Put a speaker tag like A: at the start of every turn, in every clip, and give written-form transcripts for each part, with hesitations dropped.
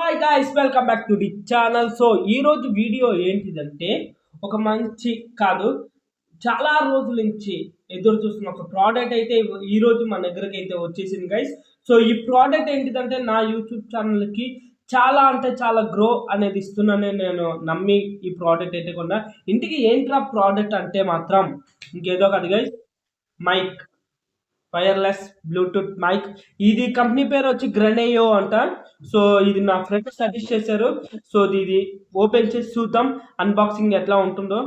A: Hi guys, welcome back to the channel. So ఈ రోజు video ఏంటిదంటే ఒక మంచి కాదు చాలా రోజుల నుంచి ఎదురు చూస్తున్న ఒక ప్రోడక్ట్ అయితే ఈ రోజు మన దగ్గరికి అయితే వచ్చేసింది గైస్. సో ఈ ప్రోడక్ట్ ఏంటిదంటే నా యూట్యూబ్ ఛానల్కి చాలా అంటే చాలా గ్రో అనేది ఇస్తున్నానని నేను నమ్మి ఈ ప్రోడక్ట్ అయితే కొన్నా. ఇంటికి ఏంట్రా ప్రోడక్ట్ అంటే మాత్రం ఇంకేదో కాదు guys, mic, wireless bluetooth mic. ఇది కంపెనీ పేరు వచ్చి గ్రెనేయో అంట. సో ఇది నా ఫ్రెండ్ సజెస్ట్ చేశారు. సో ఇది ఓపెన్ చేసి చూద్దాం అన్బాక్సింగ్ ఎట్లా ఉంటుందో.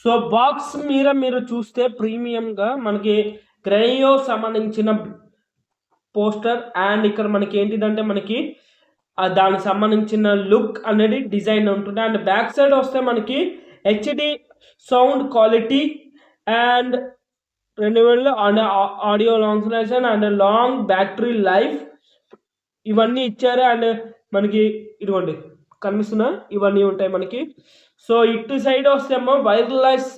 A: సో బాక్స్ మీద మీరు చూస్తే ప్రీమియంగా మనకి గ్రెనేయో సంబంధించిన పోస్టర్ అండ్ ఇక్కడ మనకి ఏంటిదంటే మనకి దానికి సంబంధించిన లుక్ అనేది డిజైన్ ఉంటుంది. అండ్ బ్యాక్ సైడ్ వస్తే మనకి HD sound quality and 2000 and audio లాంగ్నేషన్ అండ్ లాంగ్ బ్యాటరీ లైఫ్ ఇవన్నీ ఇచ్చారు. అండ్ మనకి ఇదిగోండి కనిపిస్తున్నా ఇవన్నీ ఉంటాయి మనకి. సో ఇటు సైడ్ వస్తేమో వైర్లెస్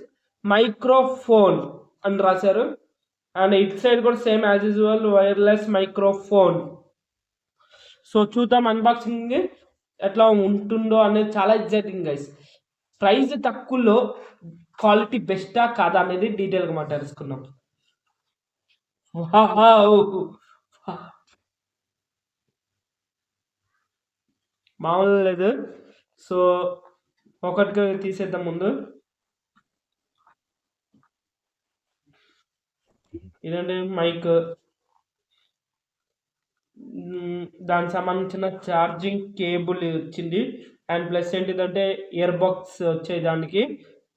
A: మైక్రోఫోన్ అని రాశారు. అండ్ ఇటు సైడ్ కూడా same as usual wireless microphone. So చూద్దాం అన్బాక్సింగ్ ఎట్లా ఉంటుందో అనేది. చాలా ఎగ్జైటింగ్ గైస్. ప్రైస్ తక్కువలో క్వాలిటీ బెస్టా కాదా అనేది డీటెయిల్గా మాట్లాడుకున్నాం. మామూలు లేదు. సో ఒకటిగా తీసేద్దాం ముందు. ఇదండి మైక్, దానికి సంబంధించిన ఛార్జింగ్ కేబుల్ వచ్చింది. అండ్ ప్లస్ ఏంటిదంటే ఇయర్ బాక్స్ వచ్చాయి దానికి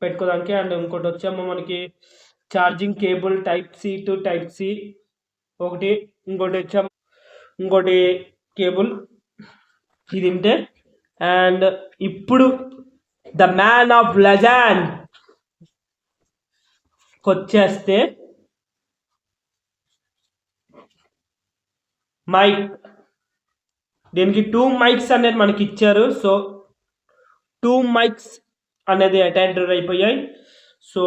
A: పెట్టుకోవడానికి. అండ్ ఇంకోటి వచ్చేమో మనకి charging cable type C to type C ఒకటి, ఇంకోటి వచ్చాము ఇంకోటి కేబుల్ ఇది ఉంటే. అండ్ ఇప్పుడు ద మ్యాన్ ఆఫ్ లెజెండ్ వచ్చేస్తే మైక్. దీనికి 2 మైక్స్ అనేది మనకి ఇచ్చారు. సో 2 మైక్స్ అనేది అటాచ్డ్ అయిపోయాయి. సో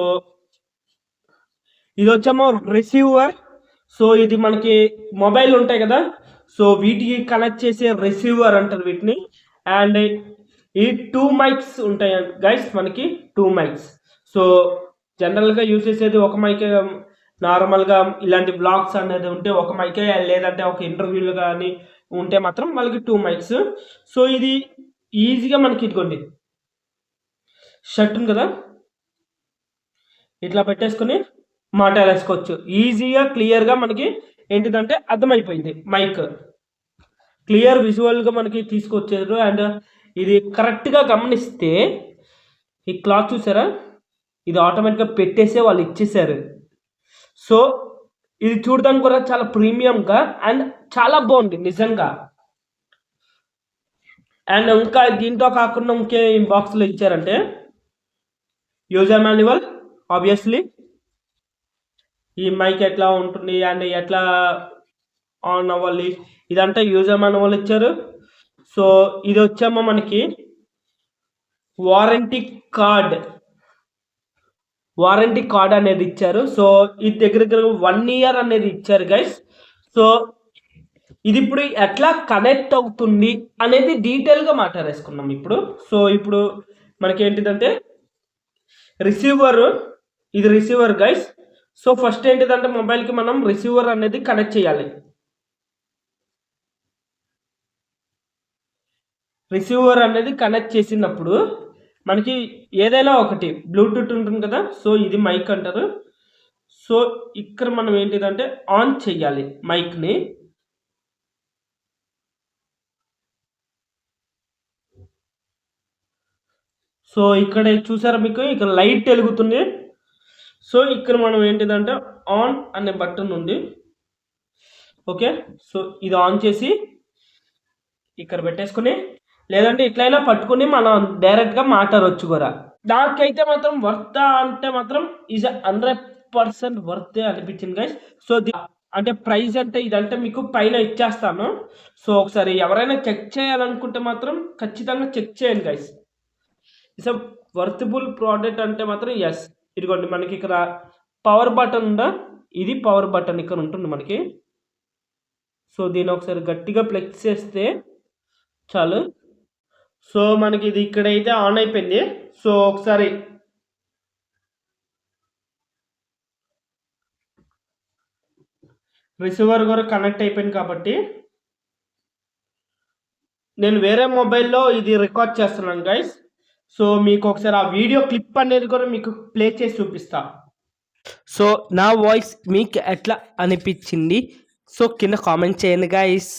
A: ఇది వచ్చేమో రిసీవర్. సో ఇది మనకి మొబైల్ ఉంటాయి కదా, సో వీటికి కనెక్ట్ చేసే రిసీవర్ అంటారు వీటిని. అండ్ ఈ 2 మైక్స్ ఉంటాయి గైస్, మనకి 2 మైక్స్. సో జనరల్గా యూజ్ చేసేది ఒక మైకే. నార్మల్గా ఇలాంటి బ్లాగ్స్ అనేది ఉంటే ఒక మైకే, లేదంటే ఒక ఇంటర్వ్యూలు కానీ ఉంటే మాత్రం వాళ్ళకి 2 మైక్స్. సో ఇది ఈజీగా మనకి ఇదిగోండి షర్ట్ ఉంది కదా, ఇట్లా పెట్టేసుకొని మాట్లాడేసుకోవచ్చు ఈజీగా క్లియర్గా. మనకి ఏంటిదంటే అర్థమైపోయింది, మైక్ క్లియర్ విజువల్గా మనకి తీసుకొచ్చారు. అండ్ ఇది కరెక్ట్గా గమనిస్తే ఈ క్లాత్ చూసారా, ఇది ఆటోమేటిక్గా పెట్టేసే వాళ్ళు ఇచ్చేసారు. సో ఇది చూడడానికి కూడా చాలా ప్రీమియంగా అండ్ చాలా బాగుంది నిజంగా. అండ్ ఇంకా దీంతో కాకుండా ఇంకే బాక్స్లో ఇచ్చారంటే యూజర్ మాన్యువల్, ఆబ్వియస్లీ ఈ మైక్ ఎట్లా ఉంటుంది అండ్ ఎట్లా ఆన్ అవ్వాలి ఇదంతా యూజర్ మాన్యువల్ ఇచ్చారు. సో ఇది వచ్చేమో మనకి వారంటీ కార్డ్ అనేది ఇచ్చారు. సో ఇది దగ్గర 1 ఇయర్ అనేది ఇచ్చారు గైస్. సో ఇది ఇప్పుడు ఎట్లా కనెక్ట్ అవుతుంది అనేది డీటెయిల్గా మాట్లాడేసుకున్నాం ఇప్పుడు. సో ఇప్పుడు మనకి ఏంటిదంటే రిసీవర్, ఇది రిసీవర్ గైస్. సో ఫస్ట్ ఏంటిదంటే మొబైల్కి మనం రిసీవర్ అనేది కనెక్ట్ చేయాలి. రిసీవర్ అనేది కనెక్ట్ చేసినప్పుడు మనకి ఏదైనా ఒకటి బ్లూటూత్ ఉంటుంది కదా, సో ఇది మైక్ అంటారు. సో ఇక్కడ మనం ఏంటిదంటే ఆన్ చెయ్యాలి మైక్ని. సో ఇక్కడ చూసారా మీకు ఇక్కడ లైట్ వెలుగుతుంది. సో ఇక్కడ మనం ఏంటిదంటే ఆన్ అనే బటన్ ఉంది. ఓకే, సో ఇది ఆన్ చేసి ఇక్కడ పెట్టేసుకుని, లేదంటే ఇట్లయినా పట్టుకుని మనం డైరెక్ట్గా మాట్లాడవచ్చు కూడా. నాకైతే మాత్రం వర్త్ అంటే మాత్రం ఈజ్ 100% వర్త్ అనిపించింది గైస్. సో అంటే ప్రైస్ అంటే ఇదంటే మీకు పైన ఇచ్చేస్తాను. సో ఒకసారి ఎవరైనా చెక్ చేయాలనుకుంటే మాత్రం ఖచ్చితంగా చెక్ చేయండి గైస్. ఇట్స్ వర్తబుల్ ప్రోడక్ట్ అంటే మాత్రం ఎస్. ఇదిగోండి మనకి ఇక్కడ పవర్ బటన్ ఉందా, ఇది పవర్ బటన్ ఇక్కడ ఉంటుంది మనకి. సో దీన్ని ఒకసారి గట్టిగా ఫ్లెక్స్ చేస్తే చాలు. సో మనకి ఇది ఇక్కడైతే ఆన్ అయిపోయింది. సో ఒకసారి రిసీవర్ కూడా కనెక్ట్ అయిపోయింది కాబట్టి నేను వేరే మొబైల్లో ఇది రికార్డ్ చేస్తున్నాను గైస్. సో మీకు ఒకసారి ఆ వీడియో క్లిప్ అనేది కూడా మీకు ప్లే చేసి చూపిస్తా. సో నా వాయిస్ మీకు ఎట్లా అనిపించింది సో కింద కామెంట్ చేయండి గైస్.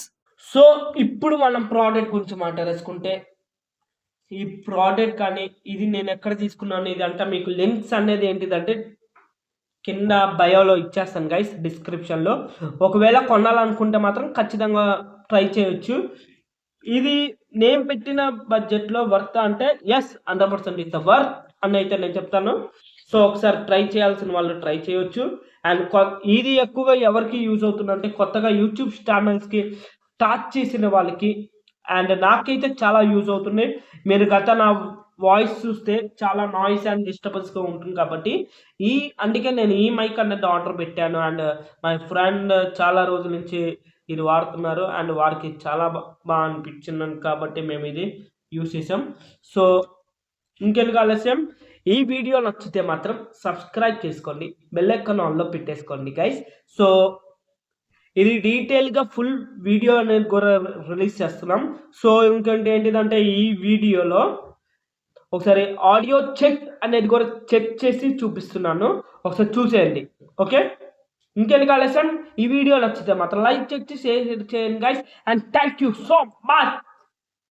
A: సో ఇప్పుడు మనం ప్రోడక్ట్ గురించి మాట్లాడేసుకుంటే, ఈ ప్రోడక్ట్ కానీ ఇది నేను ఎక్కడ తీసుకున్నాను ఇది అంతా మీకు లింక్స్ అనేది ఏంటిదంటే కింద బయోలో ఇచ్చేస్తాను గైస్, డిస్క్రిప్షన్లో. ఒకవేళ కొనాలనుకుంటే మాత్రం ఖచ్చితంగా ట్రై చేయొచ్చు. ఇది నేను పెట్టిన బడ్జెట్లో వర్త్ అంటే ఎస్ 100% ఇస్ ద వర్త్ అని అయితే నేను చెప్తాను. సో ఒకసారి ట్రై చేయాల్సిన వాళ్ళు ట్రై చేయొచ్చు. అండ్ ఇది ఎక్కువగా ఎవరికి యూజ్ అవుతుందంటే కొత్తగా యూట్యూబ్ ఛానల్స్కి స్టార్ట్ చేసిన వాళ్ళకి, అండ్ నాకైతే చాలా యూజ్ అవుతుంది. మీరు గత నా వాయిస్ చూస్తే చాలా నాయిస్ అండ్ డిస్టర్బెన్స్గా ఉంటుంది కాబట్టి అందుకే నేను ఈ మైక్ అనేది ఆర్డర్ పెట్టాను. అండ్ మై ఫ్రెండ్ చాలా రోజుల నుంచి ఇది వాడుతున్నారు అండ్ వారికి చాలా బాగా అనిపించింది కాబట్టి మేము ఇది యూజ్ చేసాం. సో ఇంకెందుకు ఆలస్యం, ఈ వీడియో నచ్చితే మాత్రం సబ్స్క్రైబ్ చేసుకోండి, బెల్ ఐకాన్ ఆన్లో పెట్టేసుకోండి గైస్. సో ఇది డీటెయిల్గా ఫుల్ వీడియో అనేది కూడా రిలీజ్ చేస్తున్నాం. సో ఇంకేంటి ఏంటిదంటే ఈ వీడియోలో ఒకసారి ఆడియో చెక్ అనేది కూడా చెక్ చేసి చూపిస్తున్నాను, ఒకసారి చూసేయండి. ఓకే, ఇంకెందుకు ఆలస్యం, ఈ వీడియో నచ్చితే మాత్రం లైక్ చేసి షేర్ చేయండి guys. And thank you so much.